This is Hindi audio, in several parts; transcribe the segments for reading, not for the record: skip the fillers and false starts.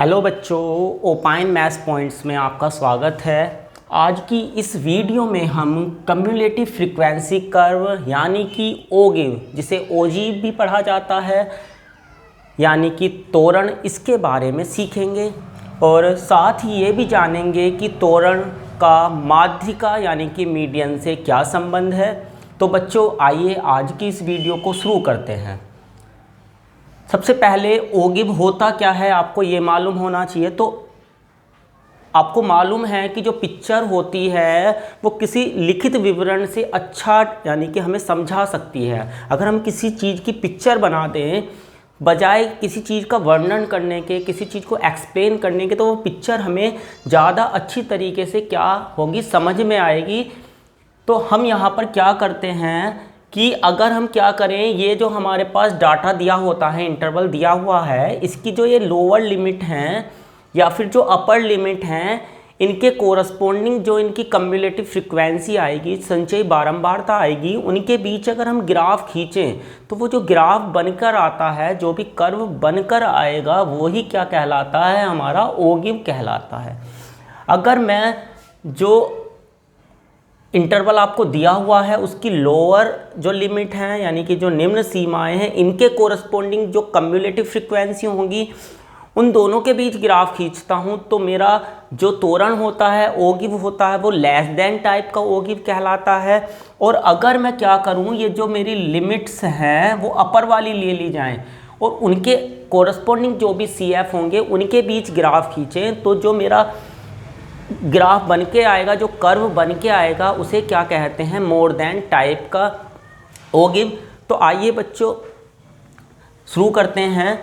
हेलो बच्चों, ओपाइन मैथ्स पॉइंट्स में आपका स्वागत है। आज की इस वीडियो में हम कम्युलेटिव फ्रीक्वेंसी कर्व यानी कि ओगिव, जिसे ओजीव भी पढ़ा जाता है, यानी कि त्वरण, इसके बारे में सीखेंगे और साथ ही ये भी जानेंगे कि त्वरण का माध्यिका यानी कि मीडियन से क्या संबंध है। तो बच्चों आइए आज की इस वीडियो को शुरू करते हैं। सबसे पहले ओगिव होता क्या है आपको ये मालूम होना चाहिए। तो आपको मालूम है कि जो पिक्चर होती है वो किसी लिखित विवरण से अच्छा यानी कि हमें समझा सकती है। अगर हम किसी चीज़ की पिक्चर बना दें बजाय किसी चीज़ का वर्णन करने के, किसी चीज़ को एक्सप्लेन करने के, तो वो पिक्चर हमें ज़्यादा अच्छी तरीके से क्या होगी समझ में आएगी। तो हम यहाँ पर क्या करते हैं कि अगर हम क्या करें, ये जो हमारे पास डाटा दिया होता है, इंटरवल दिया हुआ है, इसकी जो ये लोअर लिमिट हैं या फिर जो अपर लिमिट हैं, इनके कोरस्पोंडिंग जो इनकी कम्युलेटिव फ्रीक्वेंसी आएगी, संचयी बारंबारता आएगी, उनके बीच अगर हम ग्राफ खींचें तो वो जो ग्राफ बनकर आता है, जो भी कर्व बनकर आएगा, वही क्या कहलाता है, हमारा ओगिव कहलाता है। अगर मैं जो इंटरवल आपको दिया हुआ है उसकी लोअर जो लिमिट है यानी कि जो निम्न सीमाएं हैं, इनके कोरस्पोंडिंग जो कम्युलेटिव फ्रीक्वेंसी होंगी, उन दोनों के बीच ग्राफ खींचता हूं तो मेरा जो त्वरण होता है, ओगिव होता है, वो लेस देन टाइप का ओगिव कहलाता है। और अगर मैं क्या करूं, ये जो मेरी लिमिट्स हैं वो अपर वाली ले ली जाएं और उनके कोरस्पोंडिंग जो भी सी एफ होंगे उनके बीच ग्राफ खींचें, तो जो मेरा ग्राफ बन के आएगा, जो कर्व बन के आएगा, उसे क्या कहते हैं, मोर देन टाइप का ओगिव। तो आइए बच्चों शुरू करते हैं।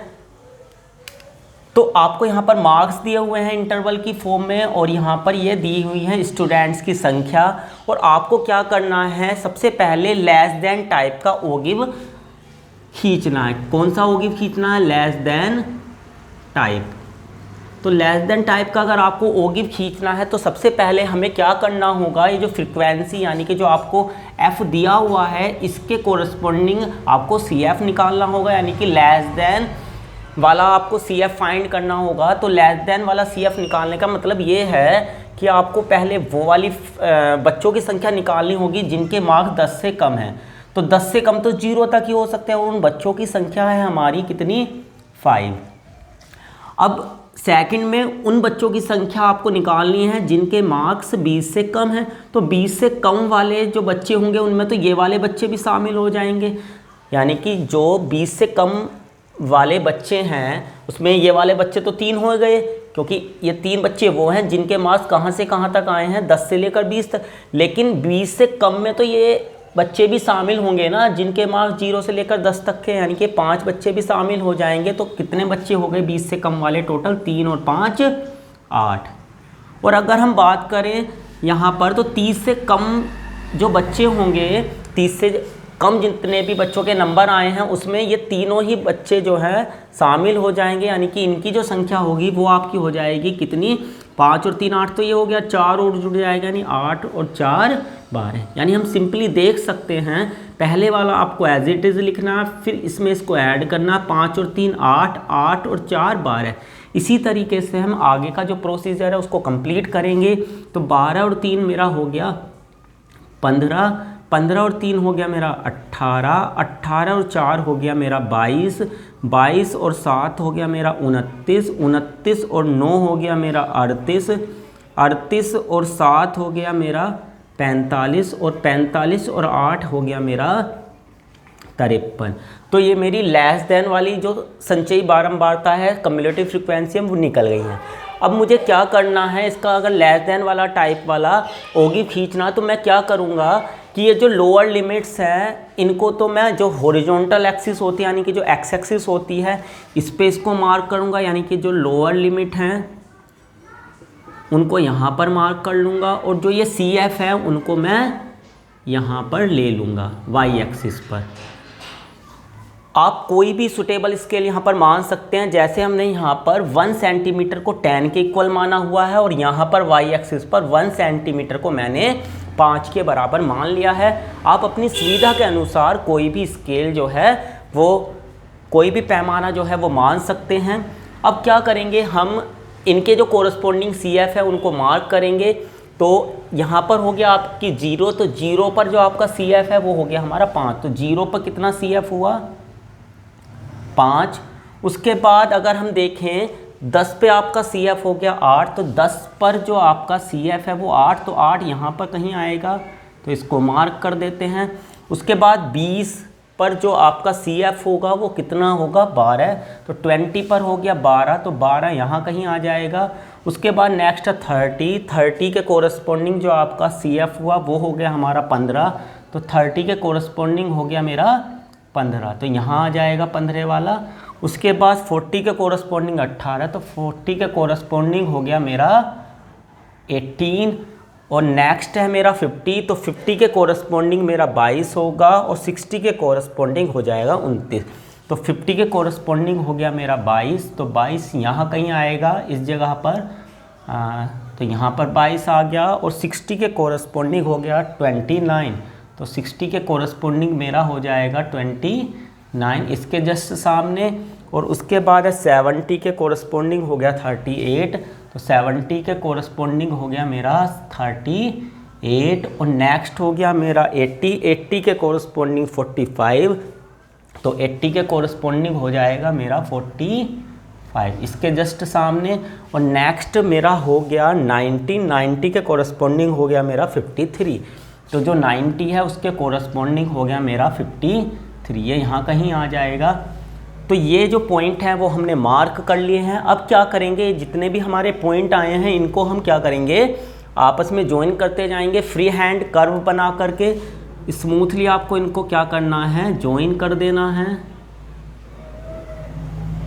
तो आपको यहाँ पर मार्क्स दिए हुए हैं इंटरवल की फॉर्म में और यहाँ पर ये दी हुई है स्टूडेंट्स की संख्या। और आपको क्या करना है, सबसे पहले लेस देन टाइप का ओगिव खींचना है। कौन सा ओगिव खींचना है, लेस देन टाइप। तो लेस देन टाइप का अगर आपको ओगिव खींचना है तो सबसे पहले हमें क्या करना होगा, ये जो फ्रीक्वेंसी यानी कि जो आपको एफ दिया हुआ है, इसके कोरस्पोंडिंग आपको सी एफ निकालना होगा, यानी कि लेस देन वाला आपको सी एफ फाइंड करना होगा। तो लेस देन वाला सी एफ निकालने का मतलब ये है कि आपको पहले वो वाली बच्चों की संख्या निकालनी होगी जिनके मार्क्स 10 से कम हैं। तो 10 से कम तो 0 तक ही हो सकते हैं और उन बच्चों की संख्या है हमारी कितनी, 5। अब सेकंड में उन बच्चों की संख्या आपको निकालनी है जिनके मार्क्स 20 से कम हैं। तो 20 से कम वाले जो बच्चे होंगे उनमें तो ये वाले बच्चे भी शामिल हो जाएंगे, यानी कि जो 20 से कम वाले बच्चे हैं उसमें ये वाले बच्चे तो 3 हो गए, क्योंकि ये 3 बच्चे वो हैं जिनके मार्क्स कहाँ से कहाँ तक आए हैं, 10 से लेकर 20 तक। लेकिन 20 से कम में तो ये बच्चे भी शामिल होंगे ना जिनके मार्क्स 0 से लेकर 10 तक के, यानी कि 5 बच्चे भी शामिल हो जाएंगे। तो कितने बच्चे हो गए 20 से कम वाले, टोटल 3 और 5 8। और अगर हम बात करें यहाँ पर तो 30 से कम जो बच्चे होंगे, 30 से कम जितने भी बच्चों के नंबर आए हैं उसमें ये तीनों ही बच्चे जो हैं शामिल हो जाएंगे, यानी कि इनकी जो संख्या होगी वो आपकी हो जाएगी कितनी, 5 और 3 8, तो ये हो गया 4 और जुड़ जाएगा, यानी 8 और 4 12। यानी हम सिंपली देख सकते हैं, पहले वाला आपको एज इट इज़ लिखना, फिर इसमें इसको ऐड करना, 5 और 3 8, 8 और 4 12। इसी तरीके से हम आगे का जो प्रोसीजर है उसको कंप्लीट करेंगे। तो 12 और 3 मेरा हो गया 15, 15 और 3 हो गया मेरा 18, 18 और 4 हो गया मेरा 22, 22 और 7 हो गया मेरा 29, 29 और 9 हो गया मेरा 38, 38 और 7 हो गया मेरा 45 और 45 और 8 हो गया मेरा 53। तो ये मेरी लेस देन वाली जो संचयी बारंबारता है, कम्युलेटिव फ्रीक्वेंसी, वो निकल गई है। अब मुझे क्या करना है, इसका अगर लेस देन वाला टाइप वाला ओगिव खींचना, तो मैं क्या करूँगा कि ये जो लोअर लिमिट्स हैं इनको तो मैं जो हॉरिजॉन्टल एक्सिस होती है यानी कि जो एक्स एक्सिस होती है इस पे इसको मार्क करूँगा, यानी कि जो लोअर लिमिट हैं उनको यहाँ पर मार्क कर लूँगा और जो ये सी एफ है उनको मैं यहाँ पर ले लूँगा वाई एक्सिस पर। आप कोई भी सुटेबल स्केल यहाँ पर मान सकते हैं, जैसे हमने यहाँ पर 1 सेंटीमीटर को 10 के इक्वल माना हुआ है और यहाँ पर वाई एक्सिस पर 1 सेंटीमीटर को मैंने 5 के बराबर मान लिया है। आप अपनी सुविधा के अनुसार कोई भी स्केल जो है वो, कोई भी पैमाना जो है वो मान सकते हैं। अब क्या करेंगे, हम इनके जो कोरस्पोंडिंग CF है उनको मार्क करेंगे। तो यहाँ पर हो गया आपकी 0, तो 0 पर जो आपका CF है वो हो गया हमारा 5। तो 0 पर कितना CF हुआ, 5। उसके बाद अगर हम देखें 10 पे आपका CF हो गया 8, तो 10 पर जो आपका CF है वो 8, तो 8 यहाँ पर कहीं आएगा, तो इसको मार्क कर देते हैं। उसके बाद 20 पर जो आपका CF होगा वो कितना होगा, 12, तो 20 पर हो गया 12, तो 12 यहाँ कहीं आ जाएगा। उसके बाद नेक्स्ट 30 के कोरस्पोंडिंग जो आपका CF हुआ वो हो गया हमारा 15, तो 30 के कोरस्पोंडिंग हो गया मेरा 15, तो यहाँ आ जाएगा 15 वाला। उसके बाद 40 के कोरस्पोंडिंग 18, तो 40 के कोरस्पोंडिंग हो गया मेरा 18। और नेक्स्ट है मेरा 50, तो 50 के कोरस्पोंडिंग मेरा 22 होगा, और 60 के कोरस्पोंडिंग हो जाएगा 29। तो 50 के कोरस्पोंडिंग हो गया मेरा 22, तो 22 यहाँ कहीं आएगा इस जगह पर, तो यहाँ पर 22 आ गया। और 60 के कोरस्पोंडिंग हो गया 29, तो 60 के कोरस्पोंडिंग मेरा हो जाएगा 29 इसके जस्ट सामने। और उसके बाद है 70 के कोरस्पोंडिंग हो गया 38, तो 70 के कोरस्पोंडिंग हो गया मेरा 38। और नेक्स्ट हो गया मेरा 80 के कोरस्पोंडिंग 45, तो 80 के कोरस्पोंडिंग हो जाएगा मेरा 45 इसके जस्ट सामने। और नेक्स्ट मेरा हो गया 90 के कोरस्पोंडिंग हो गया मेरा 53, तो जो 90 है उसके कोरस्पोंडिंग हो गया मेरा 53, ये यहाँ कहीं आ जाएगा। तो ये जो पॉइंट हैं वो हमने मार्क कर लिए हैं। अब क्या करेंगे, जितने भी हमारे पॉइंट आए हैं इनको हम क्या करेंगे, आपस में ज्वाइन करते जाएंगे फ्री हैंड कर्व बना करके। स्मूथली आपको इनको क्या करना है, ज्वाइन कर देना है।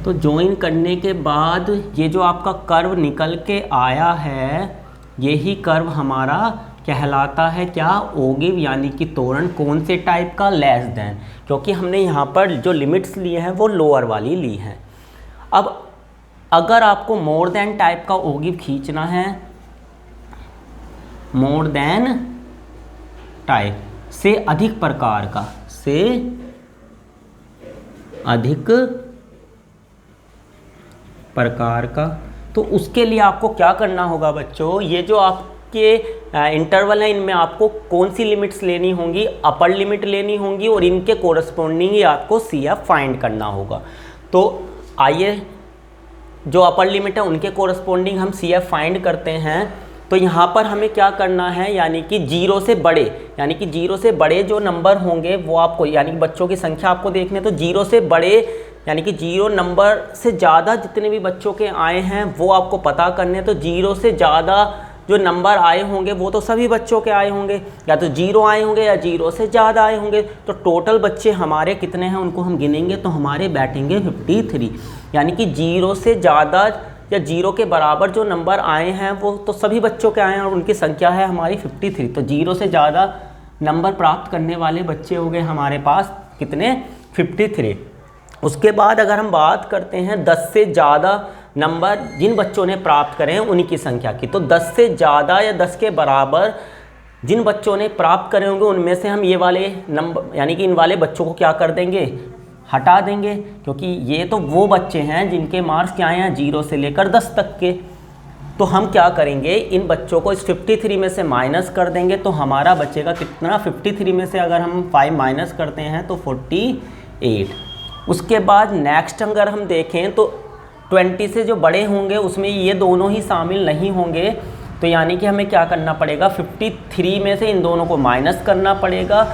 तो ज्वाइन करने के बाद ये जो आपका कर्व निकल के आया है, यही कर्व हमारा कहलाता है क्या, ओगिव, यानी कि तोरण। कौन से टाइप का, लेस देन, क्योंकि हमने यहाँ पर जो लिमिट्स लिए हैं वो लोअर वाली ली हैं। अब अगर आपको मोर देन टाइप का ओगिव खींचना है, मोर देन टाइप से अधिक प्रकार का, से अधिक प्रकार का, तो उसके लिए आपको क्या करना होगा बच्चों, ये जो आपके इंटरवल है इनमें आपको कौन सी लिमिट्स लेनी होंगी, अपर लिमिट लेनी होंगी, और इनके कोरस्पोंडिंग ही आपको CF फाइंड करना होगा। तो आइए जो अपर लिमिट है उनके कोरस्पोंडिंग हम CF फाइंड करते हैं। तो यहाँ पर हमें क्या करना है, यानी कि 0 से बड़े, यानी कि 0 से बड़े जो नंबर होंगे वो आपको, यानी कि बच्चों की संख्या आपको देखने, तो 0 से बड़े यानी कि 0 नंबर से ज़्यादा जितने भी बच्चों के आए हैं वो आपको पता करने। तो 0 से ज़्यादा जो नंबर आए होंगे वो तो सभी बच्चों के आए होंगे, या तो 0 आए होंगे या 0 से ज़्यादा आए होंगे। तो टोटल बच्चे हमारे कितने हैं उनको हम गिनेंगे, तो हमारे बैठेंगे 53, यानी कि 0 से ज़्यादा या 0 के बराबर जो नंबर आए हैं वो तो सभी बच्चों के आए हैं, और उनकी संख्या है हमारी 53। तो 0 से ज़्यादा नंबर प्राप्त करने वाले बच्चे हो गए हमारे पास कितने, 53। उसके बाद अगर हम बात करते हैं 10 से ज़्यादा नंबर जिन बच्चों ने प्राप्त करे हैं उनकी संख्या की, तो 10 से ज़्यादा या 10 के बराबर जिन बच्चों ने प्राप्त करे होंगे उनमें से हम ये वाले नंबर, यानी कि इन वाले बच्चों को क्या कर देंगे, हटा देंगे, क्योंकि ये तो वो बच्चे हैं जिनके मार्क्स क्या हैं 0 से लेकर 10 तक के। तो हम क्या करेंगे, इन बच्चों को इस 53 में से माइनस कर देंगे, तो हमारा बचेगा कितना, 53 में से अगर हम 5 माइनस करते हैं तो 48। उसके बाद नेक्स्ट अगर हम देखें तो 20 से जो बड़े होंगे उसमें ये दोनों ही शामिल नहीं होंगे, तो यानी कि हमें क्या करना पड़ेगा, 53 में से इन दोनों को माइनस करना पड़ेगा,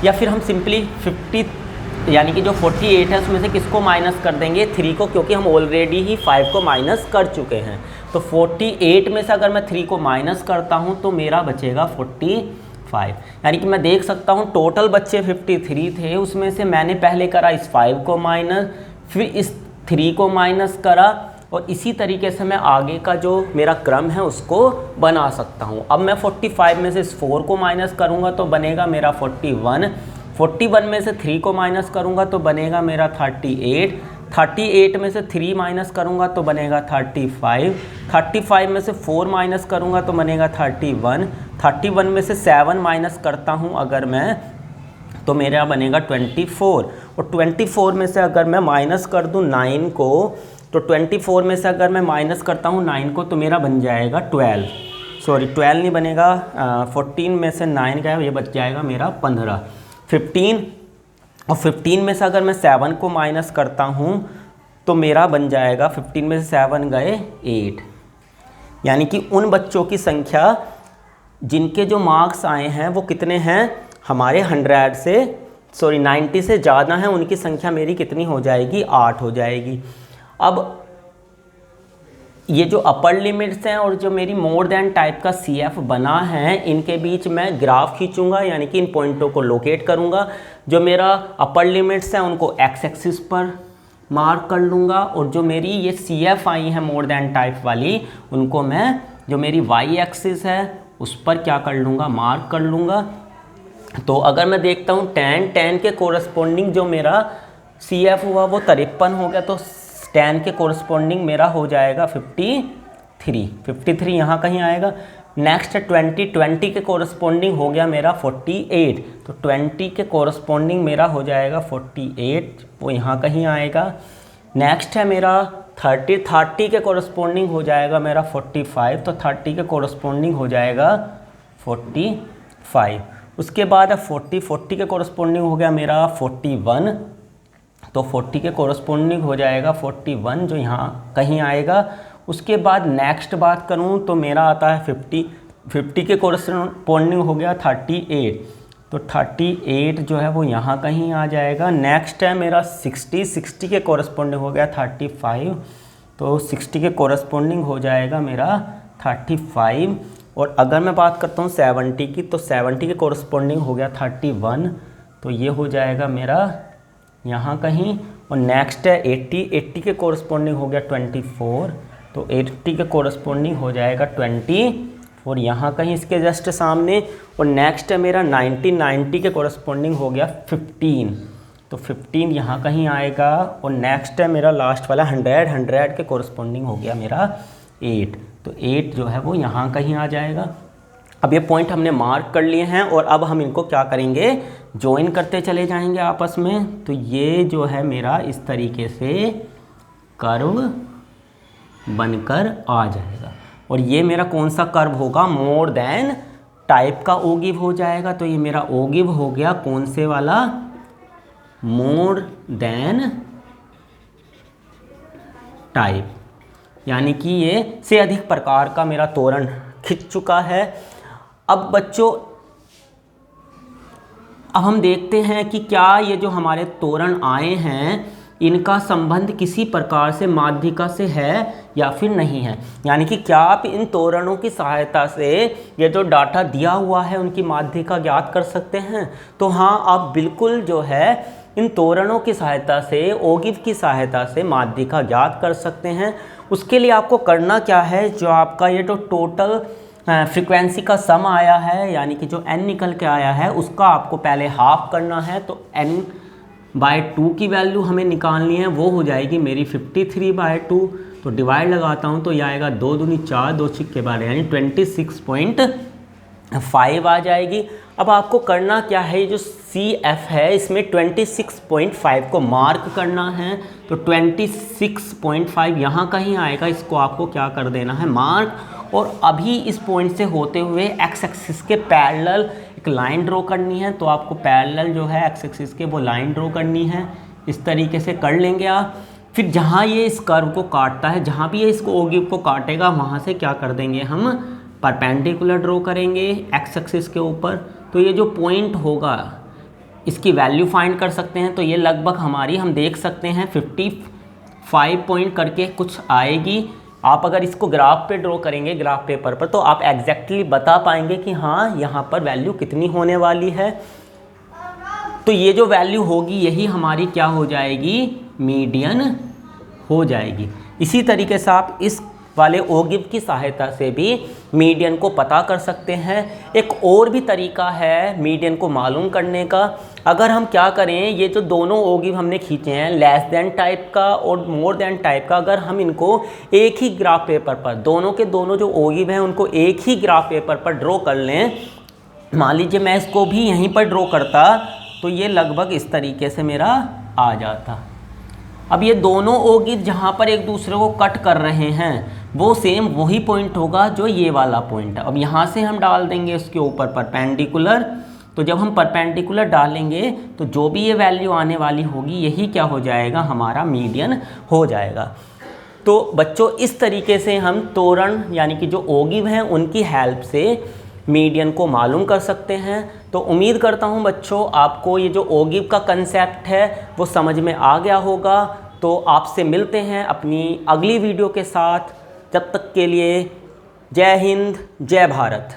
या फिर हम सिंपली 50 यानी कि जो 48 है उसमें से किसको माइनस कर देंगे, 3 को, क्योंकि हम ऑलरेडी ही 5 को माइनस कर चुके हैं। तो 48 में से अगर मैं 3 को माइनस करता हूँ तो मेरा बचेगा 45, यानी कि मैं देख सकता हूँ टोटल बच्चे 53 थे, उसमें से मैंने पहले करा इस 5 को माइनस, फिर इस 3 को माइनस करा, और इसी तरीके से मैं आगे का जो मेरा क्रम है उसको बना सकता हूँ। अब मैं 45 में से इस 4 को माइनस करूँगा तो बनेगा मेरा 41 में से 3 को माइनस करूँगा तो बनेगा मेरा 38 में से 3 माइनस करूँगा तो बनेगा 35 में से 4 माइनस करूँगा तो बनेगा 31 में से 7 माइनस करता हूँ अगर मैं तो मेरा बनेगा 24, और 24 में से अगर मैं माइनस कर दूँ 9 को तो 24 में से अगर मैं माइनस करता हूँ 9 को तो मेरा बन जाएगा 12, सॉरी 12 नहीं बनेगा, 14 में से 9 गया, ये बच जाएगा मेरा 15, 15, और 15 में से अगर मैं 7 को माइनस करता हूँ तो मेरा बन जाएगा 15 में से 7 गए 8, यानी कि उन बच्चों की संख्या जिनके जो मार्क्स आए हैं वो कितने हैं हमारे 90 से ज़्यादा हैं, उनकी संख्या मेरी कितनी हो जाएगी 8 हो जाएगी। अब ये जो अपर लिमिट्स हैं और जो मेरी मोर देन टाइप का CF बना है, इनके बीच मैं ग्राफ खींचूंगा, यानी कि इन पॉइंटों को लोकेट करूंगा। जो मेरा अपर लिमिट्स हैं उनको एक्स एक्सिस पर मार्क कर लूँगा, और जो मेरी ये CF आई है मोर देन टाइप वाली, उनको मैं जो मेरी वाई एक्सिस है उस पर क्या कर लूँगा, मार्क कर लूँगा। तो अगर मैं देखता हूँ tan के कोरस्पोंडिंग जो मेरा CF हुआ वो 53 हो गया, तो tan के कोरस्पोंडिंग मेरा हो जाएगा 53 यहाँ कहीं आएगा। नेक्स्ट 20 के कोरस्पोंडिंग हो गया मेरा 48, तो 20 के कोरस्पोंडिंग मेरा हो जाएगा 48, वो यहाँ कहीं आएगा। नेक्स्ट है मेरा 30 के कोरस्पोंडिंग हो जाएगा मेरा 45, तो 30 के कोरस्पोंडिंग हो जाएगा 45। उसके बाद 40 के कोरस्पोंडिंग हो गया मेरा 41, तो 40 के कोरस्पोंडिंग हो जाएगा 41, जो यहाँ कहीं आएगा। उसके बाद नेक्स्ट बात करूँ तो मेरा आता है 50 के कोरस्पोंडिंग हो गया 38, तो 38 जो है वो यहाँ कहीं आ जाएगा। नेक्स्ट है मेरा 60 के कोरस्पोंडिंग हो गया 35, तो 60 के कोरस्पोंडिंग हो जाएगा मेरा 35। और अगर मैं बात करता हूँ 70 की, तो 70 के कोरस्पोंडिंग हो गया 31, तो ये हो जाएगा मेरा यहाँ कहीं। और नेक्स्ट है 80 के कोरस्पोंडिंग हो गया 24, तो 80 के कोरस्पोंडिंग हो जाएगा 24 यहाँ कहीं इसके जस्ट सामने। और नेक्स्ट है मेरा 90 के कोरस्पोंडिंग हो गया 15, तो 15 यहाँ कहीं आएगा। और नेक्स्ट है मेरा लास्ट वाला 100 के कोरस्पोंडिंग हो गया मेरा 8, तो 8 जो है वो यहाँ कहीं आ जाएगा। अब ये पॉइंट हमने मार्क कर लिए हैं और अब हम इनको क्या करेंगे, ज्वाइन करते चले जाएंगे आपस में। तो ये जो है मेरा इस तरीके से कर्व बनकर आ जाएगा, और ये मेरा कौन सा कर्व होगा, मोर देन टाइप का ओगिव हो जाएगा। तो ये मेरा ओगिव हो गया कौन से वाला, मोर देन टाइप, यानी कि ये से अधिक प्रकार का मेरा तोरण खिंच चुका है। अब बच्चों अब हम देखते हैं कि क्या ये जो हमारे तोरण आए हैं इनका संबंध किसी प्रकार से माध्यिका से है या फिर नहीं है, यानी कि क्या आप इन तोरणों की सहायता से ये जो डाटा दिया हुआ है उनकी माध्यिका ज्ञात कर सकते हैं। तो हाँ, आप बिल्कुल जो है इन तोरणों की सहायता से, ओगिव की सहायता से माध्यिका ज्ञात कर सकते हैं। उसके लिए आपको करना क्या है, जो आपका ये जो टोटल फ्रीक्वेंसी का सम आया है, यानी कि जो n निकल के आया है उसका आपको पहले हाफ करना है। तो n/2 की वैल्यू हमें निकालनी है, वो हो जाएगी मेरी 53/2। तो डिवाइड लगाता हूँ तो ये आएगा 2 दूनी 4, 2 छिक्के 12, यानी 26.5 आ जाएगी। अब आपको करना क्या है, ये जो CF है इसमें 26.5 को मार्क करना है। तो 26.5 यहाँ कहीं आएगा, इसको आपको क्या कर देना है, मार्क। और अभी इस पॉइंट से होते हुए एक्स एक्सिस के पैरेलल एक लाइन ड्रॉ करनी है। तो आपको पैरेलल जो है एक्स एक्सिस के वो लाइन ड्रॉ करनी है, इस तरीके से कर लेंगे आप। फिर जहाँ ये इस कर्व को काटता है, जहाँ भी ये इसको ओगिव को काटेगा, वहाँ से क्या कर देंगे, हम परपेंडिकुलर ड्रॉ करेंगे एक्स एक्सिस के ऊपर। तो ये जो पॉइंट होगा इसकी वैल्यू फाइंड कर सकते हैं। तो ये लगभग हमारी हम देख सकते हैं 55 पॉइंट करके कुछ आएगी। आप अगर इसको ग्राफ पे ड्रॉ करेंगे, ग्राफ पेपर पर, तो आप एग्जैक्टली बता पाएंगे कि हाँ यहाँ पर वैल्यू कितनी होने वाली है। तो ये जो वैल्यू होगी यही हमारी क्या हो जाएगी, मीडियन हो जाएगी। इसी तरीके से आप इस वाले ओगिव की सहायता से भी मीडियन को पता कर सकते हैं। एक और भी तरीका है मीडियन को मालूम करने का। अगर हम क्या करें, ये जो दोनों ओगिव हमने खींचे हैं, लेस देन टाइप का और मोर देन टाइप का, अगर हम इनको एक ही ग्राफ पेपर पर, दोनों के दोनों जो ओगिव हैं उनको एक ही ग्राफ पेपर पर ड्रॉ कर लें, मान लीजिए मैं इसको भी यहीं पर ड्रॉ करता, तो ये लगभग इस तरीके से मेरा आ जाता। अब ये दोनों ओगिव जहाँ पर एक दूसरे को कट कर रहे हैं वो सेम वही पॉइंट होगा जो ये वाला पॉइंट है। अब यहाँ से हम डाल देंगे उसके ऊपर परपेंडिकुलर, तो जब हम परपेंडिकुलर डालेंगे तो जो भी ये वैल्यू आने वाली होगी यही क्या हो जाएगा, हमारा मीडियन हो जाएगा। तो बच्चों इस तरीके से हम तोरण यानी कि जो ओगिव हैं उनकी हेल्प से मीडियन को मालूम कर सकते हैं। तो उम्मीद करता हूँ बच्चों आपको ये जो ओगिव का कंसेप्ट है वो समझ में आ गया होगा। तो आपसे मिलते हैं अपनी अगली वीडियो के साथ, जब तक के लिए जय हिंद, जय भारत।